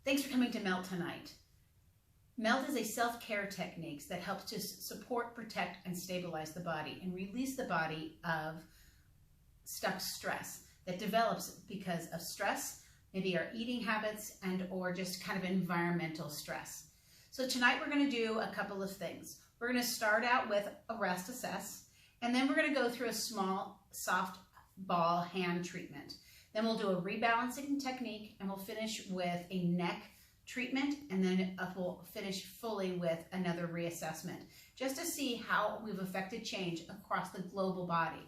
Thanks for coming to Melt tonight. Melt is a self-care technique that helps to support, protect, and stabilize the body and release the body of stuck stress that develops because of stress, maybe our eating habits and or just kind of environmental stress. So tonight we're going to do a couple of things. We're going to start out with a rest assess, and then we're going to go through a small soft ball hand treatment. Then we'll do a rebalancing technique, and we'll finish with a neck treatment, and then we'll finish fully with another reassessment, just to see how we've affected change across the global body.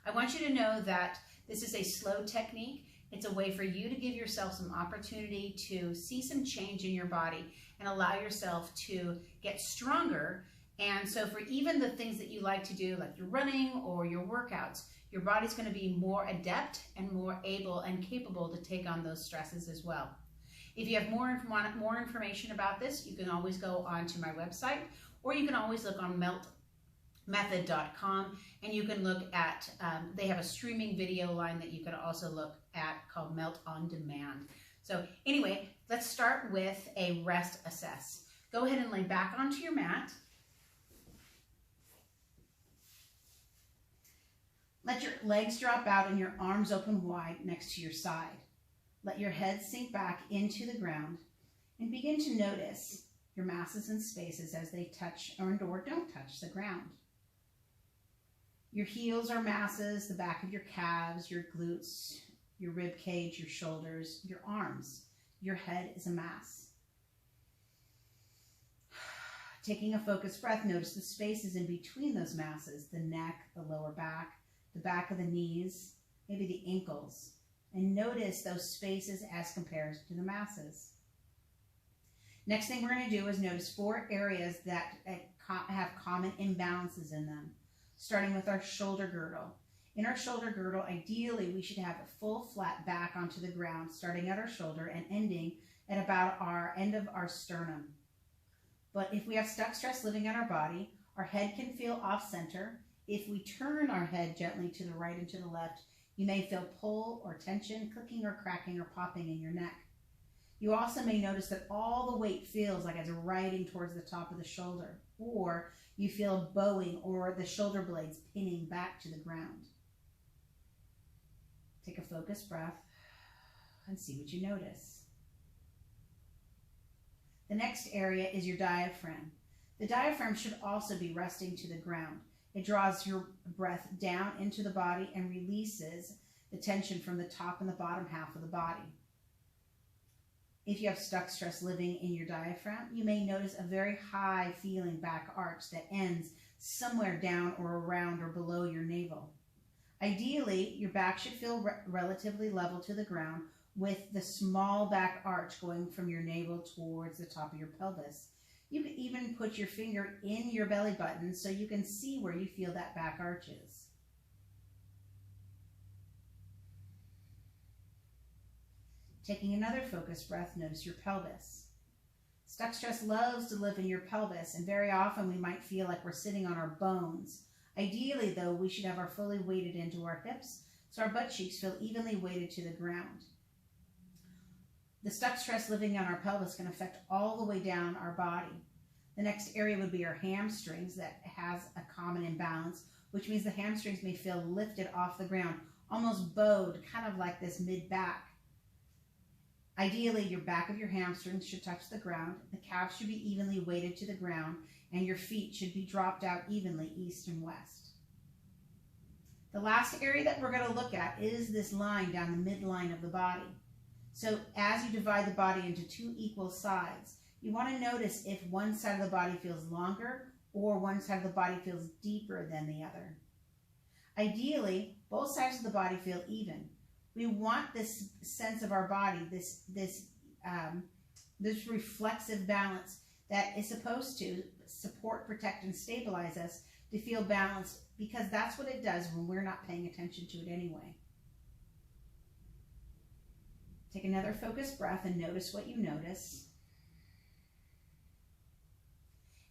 I want you to know that this is a slow technique. It's a way for you to give yourself some opportunity to see some change in your body and allow yourself to get stronger. And so for even the things that you like to do, like your running or your workouts, your body's going to be more adept and more able and capable to take on those stresses as well. If you have more information about this, you can always go onto my website, or you can always look on meltmethod.com, and you can look at, they have a streaming video line that you can also look at called Melt on Demand. So anyway, let's start with a rest assess. Go ahead and lay back onto your mat. Let your legs drop out and your arms open wide next to your side. Let your head sink back into the ground and begin to notice your masses and spaces as they touch or don't touch the ground. Your heels are masses, the back of your calves, your glutes, your rib cage, your shoulders, your arms. Your head is a mass. Taking a focused breath, notice the spaces in between those masses, the neck, the lower back, the back of the knees, maybe the ankles, and notice those spaces as compared to the masses. Next thing we're going to do is notice 4 areas that have common imbalances in them, starting with our shoulder girdle. In our shoulder girdle, ideally, we should have a full flat back onto the ground, starting at our shoulder and ending at about our end of our sternum. But if we have stuck stress living in our body, our head can feel off center. If we turn our head gently to the right and to the left, you may feel pull or tension, clicking or cracking or popping in your neck. You also may notice that all the weight feels like it's riding towards the top of the shoulder, or you feel bowing or the shoulder blades pinning back to the ground. Take a focused breath and see what you notice. The next area is your diaphragm. The diaphragm should also be resting to the ground. It draws your breath down into the body and releases the tension from the top and the bottom half of the body. If you have stuck stress living in your diaphragm, you may notice a very high feeling back arch that ends somewhere down or around or below your navel. Ideally, your back should feel relatively level to the ground with the small back arch going from your navel towards the top of your pelvis. You can even put your finger in your belly button so you can see where you feel that back arch is. Taking another focused breath, notice your pelvis. Stuck stress loves to live in your pelvis, and very often we might feel like we're sitting on our bones. Ideally, though, we should have our fully weighted into our hips so our butt cheeks feel evenly weighted to the ground. The stuck stress living on our pelvis can affect all the way down our body. The next area would be our hamstrings that has a common imbalance, which means the hamstrings may feel lifted off the ground, almost bowed, kind of like this mid-back. Ideally, your back of your hamstrings should touch the ground, the calves should be evenly weighted to the ground, and your feet should be dropped out evenly east and west. The last area that we're going to look at is this line down the midline of the body. So as you divide the body into 2 equal sides, you want to notice if one side of the body feels longer or one side of the body feels deeper than the other. Ideally, both sides of the body feel even. We want this sense of our body, this reflexive balance that is supposed to support, protect, and stabilize us to feel balanced, because that's what it does when we're not paying attention to it anyway. Take another focused breath and notice what you notice.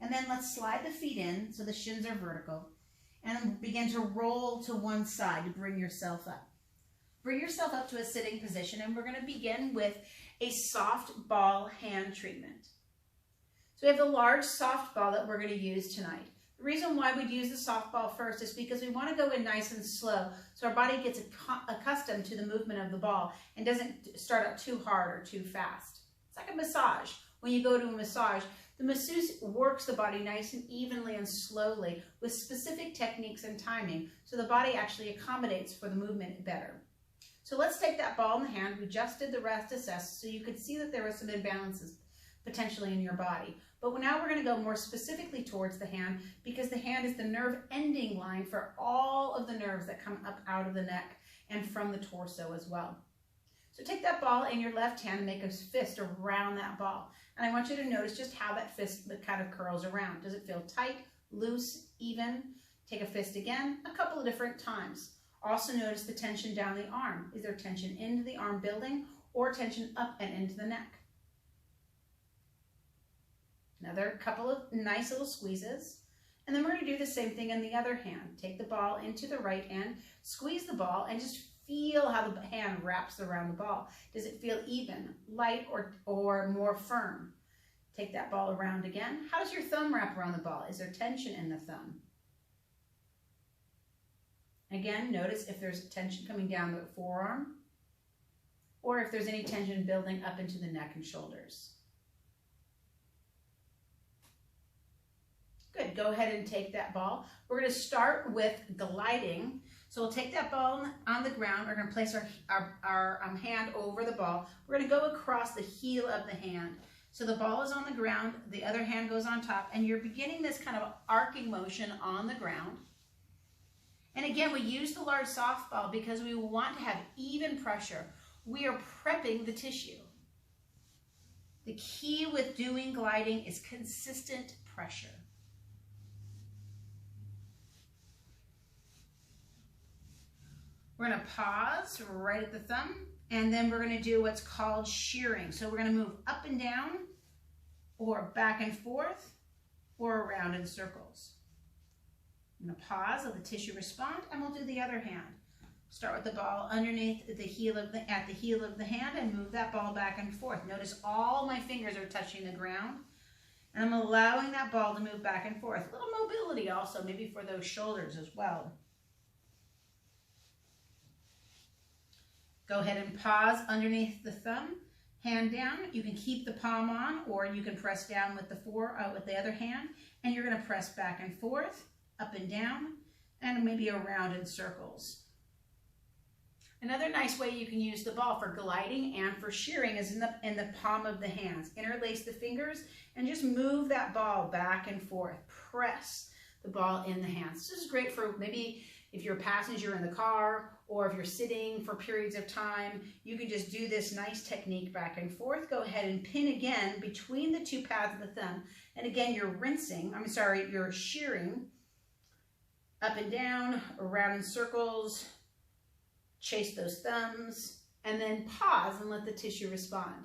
And then let's slide the feet in so the shins are vertical and begin to roll to one side to bring yourself up. Bring yourself up to a sitting position, and we're going to begin with a soft ball hand treatment. So we have the large soft ball that we're going to use tonight. The reason why we'd use the soft ball first is because we want to go in nice and slow so our body gets accustomed to the movement of the ball and doesn't start out too hard or too fast. It's like a massage. When you go to a massage, the masseuse works the body nice and evenly and slowly with specific techniques and timing so the body actually accommodates for the movement better. So let's take that ball in the hand. We just did the rest assess so you could see that there were some imbalances potentially in your body. But now we're going to go more specifically towards the hand because the hand is the nerve ending line for all of the nerves that come up out of the neck and from the torso as well. So take that ball in your left hand and make a fist around that ball. And I want you to notice just how that fist kind of curls around. Does it feel tight, loose, even? Take a fist again, a couple of different times. Also notice the tension down the arm. Is there tension into the arm building or tension up and into the neck? Another couple of nice little squeezes. And then we're going to do the same thing in the other hand. Take the ball into the right hand, squeeze the ball, and just feel how the hand wraps around the ball. Does it feel even, light, or more firm? Take that ball around again. How does your thumb wrap around the ball? Is there tension in the thumb? Again, notice if there's tension coming down the forearm or if there's any tension building up into the neck and shoulders. Good, go ahead and take that ball. We're going to start with gliding. So we'll take that ball on the ground. We're going to place our hand over the ball. We're going to go across the heel of the hand. So the ball is on the ground, the other hand goes on top, and you're beginning this kind of arcing motion on the ground. And again, we use the large softball because we want to have even pressure. We are prepping the tissue. The key with doing gliding is consistent pressure. We're going to pause right at the thumb, and then we're going to do what's called shearing. So we're going to move up and down, or back and forth, or around in circles. I'm going to pause, let the tissue respond, and we'll do the other hand. Start with the ball underneath the heel of the hand and move that ball back and forth. Notice all my fingers are touching the ground, and I'm allowing that ball to move back and forth. A little mobility also, maybe for those shoulders as well. Go ahead and pause underneath the thumb, hand down. You can keep the palm on, or you can press down with the other hand, and you're going to press back and forth, up and down, and maybe around in circles. Another nice way you can use the ball for gliding and for shearing is in the palm of the hands. Interlace the fingers and just move that ball back and forth. Press the ball in the hands. This is great for maybe if you're a passenger in the car, or if you're sitting for periods of time, you can just do this nice technique back and forth. Go ahead and pin again between the two pads of the thumb. And again, you're shearing up and down, around in circles, chase those thumbs, and then pause and let the tissue respond.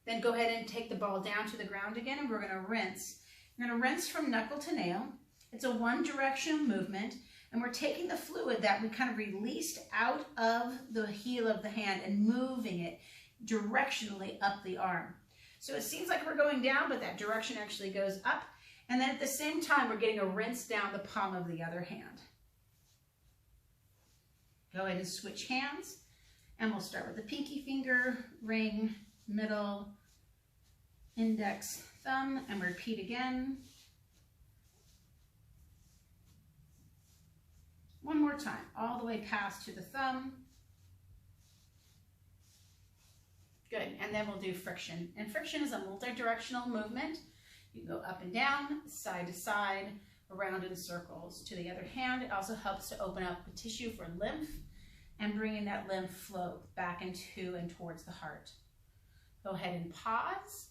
Then go ahead and take the ball down to the ground again, and we're going to rinse. We're going to rinse from knuckle to nail. It's a one-directional movement, and we're taking the fluid that we kind of released out of the heel of the hand and moving it directionally up the arm. So it seems like we're going down, but that direction actually goes up. And then at the same time, we're getting a rinse down the palm of the other hand. Go ahead and switch hands, and we'll start with the pinky finger, ring, middle, index, thumb, and repeat again. One more time, all the way past to the thumb. Good, and then we'll do friction. And friction is a multi-directional movement. You can go up and down, side to side, around in circles. To the other hand, it also helps to open up the tissue for lymph and bringing that lymph flow back into and towards the heart. Go ahead and pause,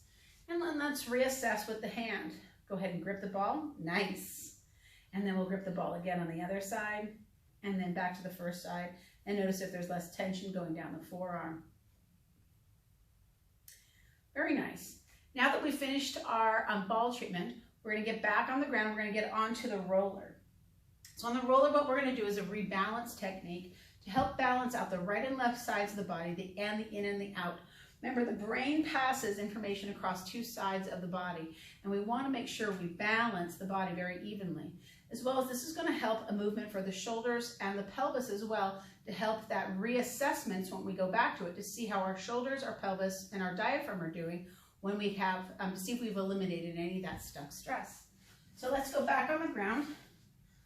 and then let's reassess with the hand. Go ahead and grip the ball, nice. And then we'll grip the ball again on the other side, and then back to the first side, and notice if there's less tension going down the forearm. Very nice. Now that we've finished our ball treatment, we're going to get back on the ground. We're going to get onto the roller. So on the roller, what we're going to do is a rebalance technique to help balance out the right and left sides of the body, the in and the out, Remember, the brain passes information across two sides of the body, and we want to make sure we balance the body very evenly. As well as this is going to help a movement for the shoulders and the pelvis as well, to help that reassessment when we go back to it, to see how our shoulders, our pelvis, and our diaphragm are doing when we have, to see if we've eliminated any of that stuck stress. So let's go back on the ground,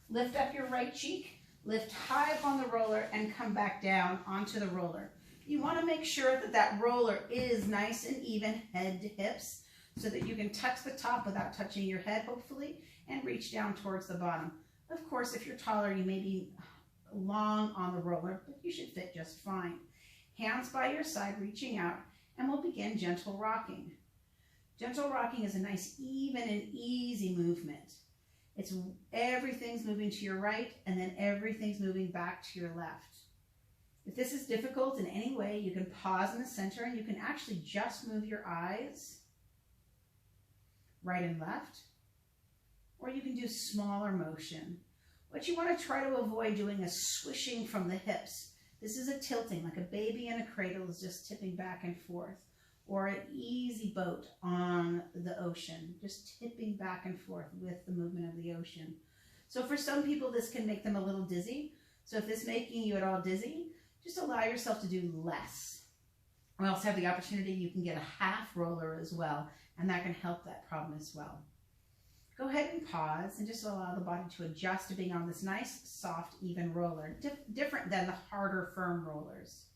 lift up your right cheek, lift high up on the roller, and come back down onto the roller. You want to make sure that that roller is nice and even head to hips, so that you can touch the top without touching your head, hopefully, and reach down towards the bottom. Of course, if you're taller, you may be long on the roller, but you should fit just fine. Hands by your side, reaching out, and we'll begin gentle rocking. Gentle rocking is a nice, even and easy movement. It's everything's moving to your right, and then everything's moving back to your left. If this is difficult in any way, you can pause in the center, and you can actually just move your eyes right and left, or you can do smaller motion. What you want to try to avoid doing is swishing from the hips. This is a tilting, like a baby in a cradle is just tipping back and forth, or an easy boat on the ocean, just tipping back and forth with the movement of the ocean. So for some people, this can make them a little dizzy. So if this is making you at all dizzy, just allow yourself to do less. We also have the opportunity, you can get a half roller as well, and that can help that problem as well. Go ahead and pause and just allow the body to adjust to being on this nice, soft, even roller, different than the harder, firm rollers.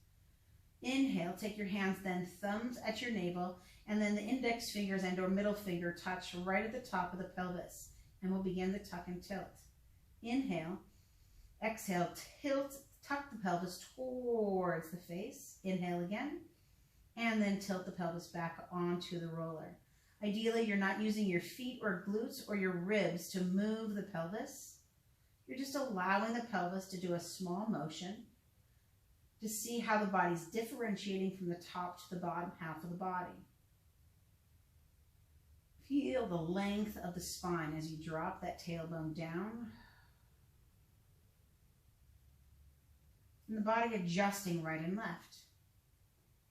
Inhale, take your hands, then thumbs at your navel, and then the index fingers and or middle finger touch right at the top of the pelvis, and we'll begin the tuck and tilt. Inhale, exhale, tilt, tuck the pelvis towards the face. Inhale again, and then tilt the pelvis back onto the roller. Ideally, you're not using your feet or glutes or your ribs to move the pelvis. You're just allowing the pelvis to do a small motion to see how the body's differentiating from the top to the bottom half of the body. Feel the length of the spine as you drop that tailbone down. And the body adjusting right and left.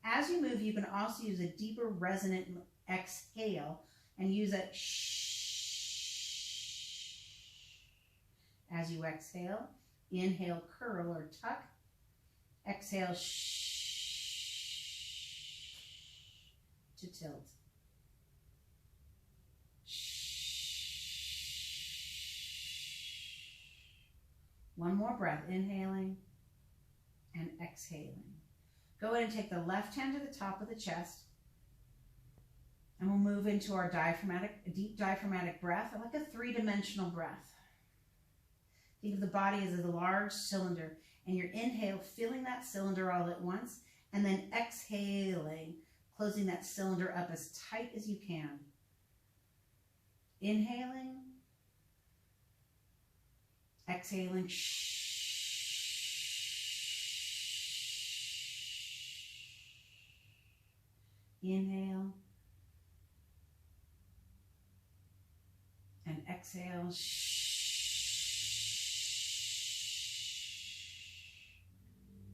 As you move, you can also use a deeper resonant exhale and use a shh. As you exhale, inhale, curl or tuck. Exhale, shh, to tilt. One more breath, inhaling and exhaling. Go ahead and take the left hand to the top of the chest, and we'll move into our deep diaphragmatic breath, like a three-dimensional breath. Think of the body as a large cylinder, and your inhale, filling that cylinder all at once, and then exhaling, closing that cylinder up as tight as you can. Inhaling, exhaling, shh. Inhale and exhale.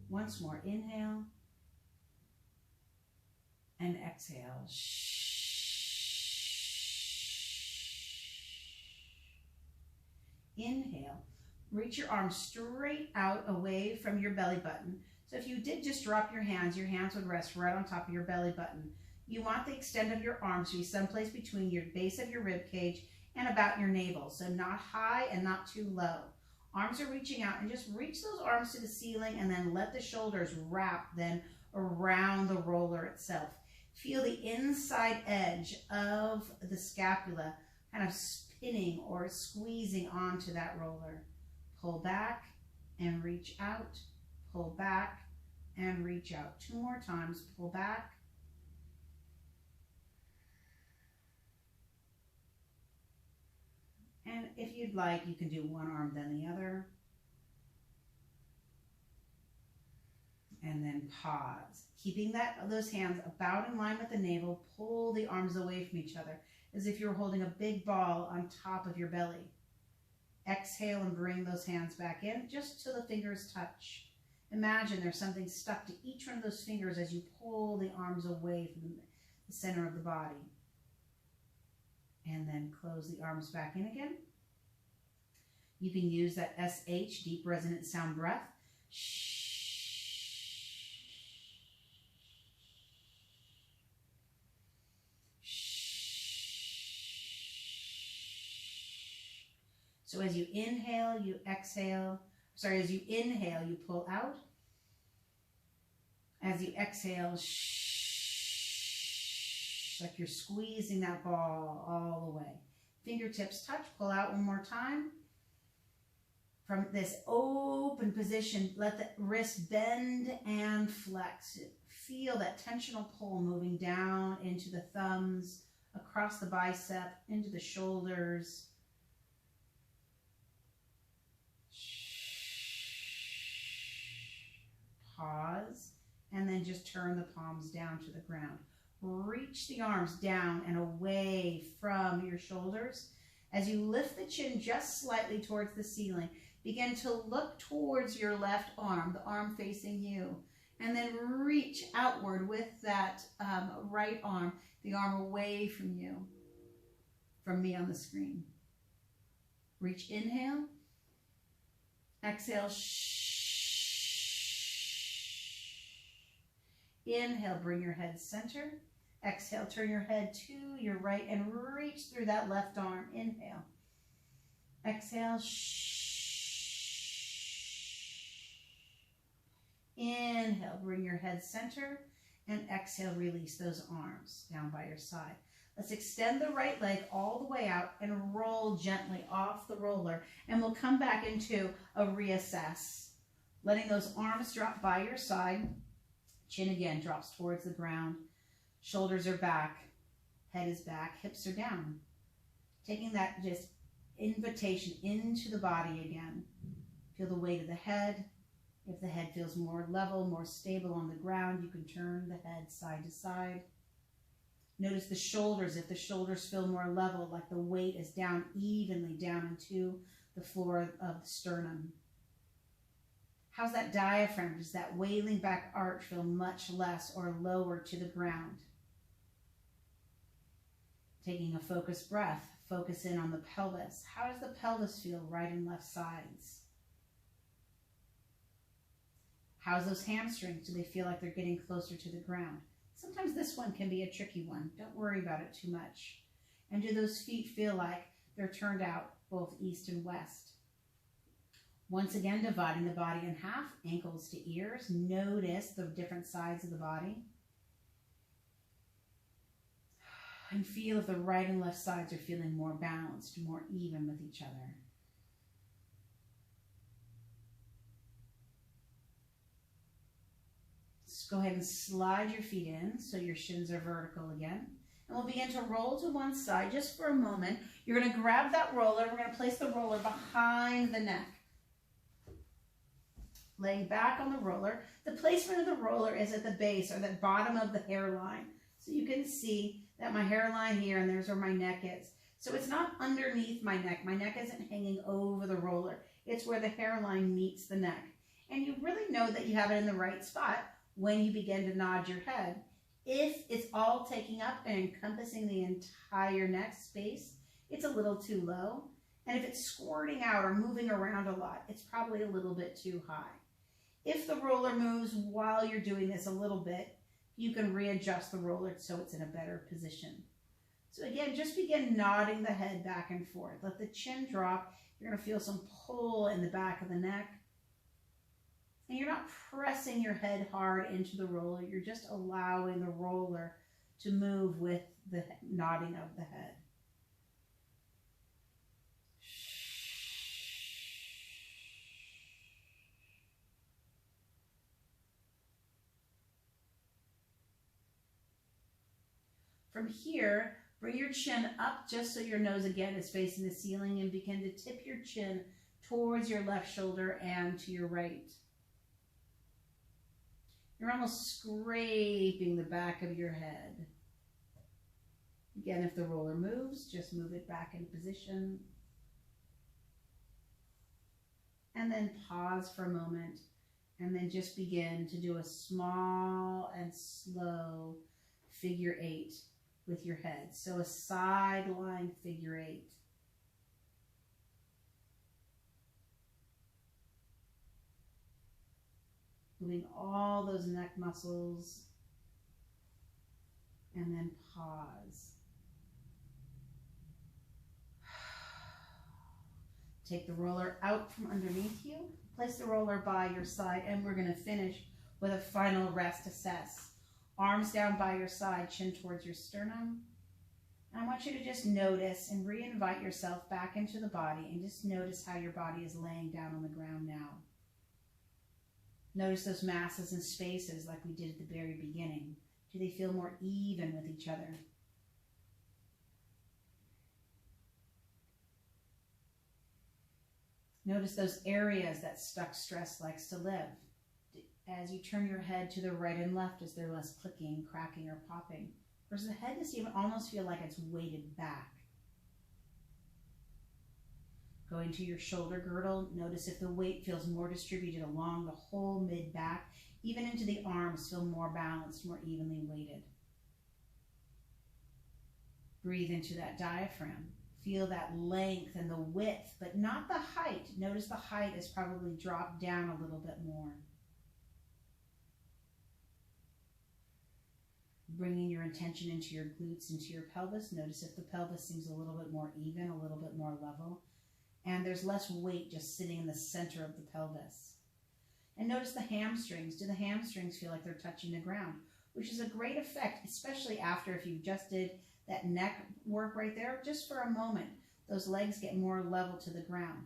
Once more, inhale and exhale. Inhale, reach your arms straight out away from your belly button. So if you did just drop your hands would rest right on top of your belly button. You want the extent of your arms to be someplace between your base of your rib cage and about your navel. So not high and not too low. Arms are reaching out, and just reach those arms to the ceiling, and then let the shoulders wrap then around the roller itself. Feel the inside edge of the scapula kind of spinning or squeezing onto that roller. Pull back and reach out. Pull back and reach out. 2 more times. Pull back. And if you'd like, you can do one arm then the other. And then pause. Keeping those hands about in line with the navel, pull the arms away from each other as if you're holding a big ball on top of your belly. Exhale and bring those hands back in just till the fingers touch. Imagine there's something stuck to each one of those fingers as you pull the arms away from the center of the body. And then close the arms back in again. You can use that SH, deep resonant sound breath. So as you inhale, you exhale. Sorry, as you inhale, you pull out. As you exhale, like you're squeezing that ball all the way. Fingertips touch, pull out one more time. From this open position, let the wrist bend and flex. Feel that tensional pull moving down into the thumbs, across the bicep, into the shoulders. Pause, and then just turn the palms down to the ground. Reach the arms down and away from your shoulders. As you lift the chin just slightly towards the ceiling, begin to look towards your left arm, the arm facing you, and then reach outward with that right arm, the arm away from you, from me on the screen. Reach, inhale, exhale, inhale, bring your head center. Exhale, turn your head to your right and reach through that left arm. Inhale. Exhale. Inhale, bring your head center. And exhale, release those arms down by your side. Let's extend the right leg all the way out and roll gently off the roller. And we'll come back into a reassess. Letting those arms drop by your side. Chin again drops towards the ground. Shoulders are back. Head is back. Hips are down. Taking that just invitation into the body again. Feel the weight of the head. If the head feels more level, more stable on the ground, you can turn the head side to side. Notice the shoulders. If the shoulders feel more level, like the weight is down evenly down into the floor of the sternum. How's that diaphragm? Does that wailing back arch feel much less or lower to the ground? Taking a focused breath, focus in on the pelvis. How does the pelvis feel right and left sides? How's those hamstrings? Do they feel like they're getting closer to the ground? Sometimes this one can be a tricky one. Don't worry about it too much. And do those feet feel like they're turned out both east and west? Once again, dividing the body in half, ankles to ears. Notice the different sides of the body. And feel if the right and left sides are feeling more balanced, more even with each other. Just go ahead and slide your feet in so your shins are vertical again. And we'll begin to roll to one side just for a moment. You're going to grab that roller. We're going to place the roller behind the neck. Laying back on the roller. The placement of the roller is at the base or the bottom of the hairline. So you can see that my hairline here and there's where my neck is. So it's not underneath my neck. My neck isn't hanging over the roller. It's where the hairline meets the neck. And you really know that you have it in the right spot when you begin to nod your head. If it's all taking up and encompassing the entire neck space, it's a little too low. And if it's squirting out or moving around a lot, it's probably a little bit too high. If the roller moves while you're doing this a little bit, you can readjust the roller so it's in a better position. So again, just begin nodding the head back and forth. Let the chin drop. You're going to feel some pull in the back of the neck. And you're not pressing your head hard into the roller. You're just allowing the roller to move with the nodding of the head. From here, bring your chin up just so your nose again is facing the ceiling and begin to tip your chin towards your left shoulder and to your right. You're almost scraping the back of your head. Again, if the roller moves, just move it back into position. And then pause for a moment And then just begin to do a small and slow figure 8 with your head. So a sideline figure 8. Moving all those neck muscles. And then pause. Take the roller out from underneath you. Place the roller by your side, and we're going to finish with a final rest assess. Arms down by your side, chin towards your sternum. And I want you to just notice and re-invite yourself back into the body, and just notice how your body is laying down on the ground now. Notice those masses and spaces like we did at the very beginning. Do they feel more even with each other? Notice those areas that stuck stress likes to live. As you turn your head to the right and left, is there less clicking, cracking, or popping? Or does the head just even almost feel like it's weighted back? Going to your shoulder girdle, notice if the weight feels more distributed along the whole mid-back, even into the arms feel more balanced, more evenly weighted. Breathe into that diaphragm. Feel that length and the width, but not the height. Notice the height is probably dropped down a little bit more. Bringing your intention into your glutes, into your pelvis. Notice if the pelvis seems a little bit more even, a little bit more level. And there's less weight just sitting in the center of the pelvis. And notice the hamstrings. Do the hamstrings feel like they're touching the ground? Which is a great effect, especially after if you've just did that neck work right there, just for a moment, those legs get more level to the ground.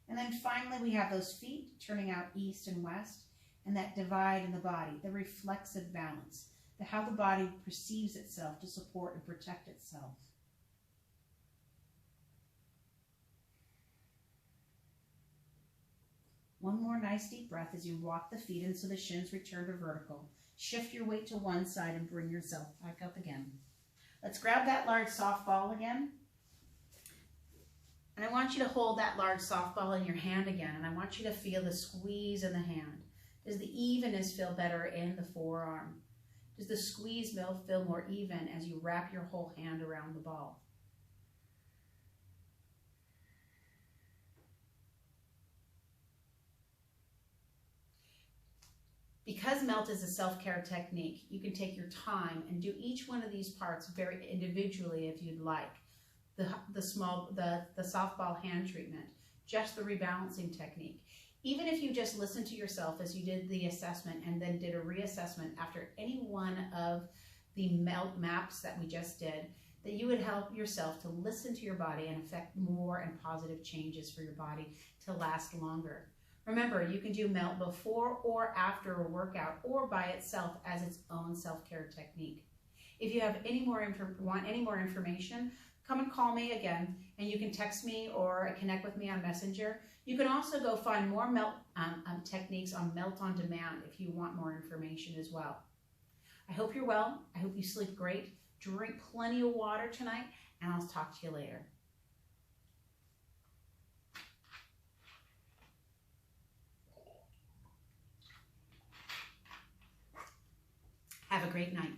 And then finally, we have those feet turning out east and west, and that divide in the body, the reflexive balance, how the body perceives itself to support and protect itself. One more nice deep breath as you walk the feet in so the shins return to vertical. Shift your weight to one side and bring yourself back up again. Let's grab that large softball again. And I want you to hold that large softball in your hand again. And I want you to feel the squeeze in the hand. Does the evenness feel better in the forearm? Does the squeeze feel more even as you wrap your whole hand around the ball? Because MELT is a self-care technique, you can take your time and do each one of these parts very individually if you'd like. The softball hand treatment, just the rebalancing technique. Even if you just listen to yourself as you did the assessment and then did a reassessment after any one of the MELT maps that we just did, that you would help yourself to listen to your body and affect more and positive changes for your body to last longer. Remember, you can do MELT before or after a workout or by itself as its own self-care technique. If you have want any more information, come and call me again, and you can text me or connect with me on Messenger. You can also go find more MELT techniques on MELT on Demand if you want more information as well. I hope you're well. I hope you sleep great. Drink plenty of water tonight, and I'll talk to you later. Have a great night.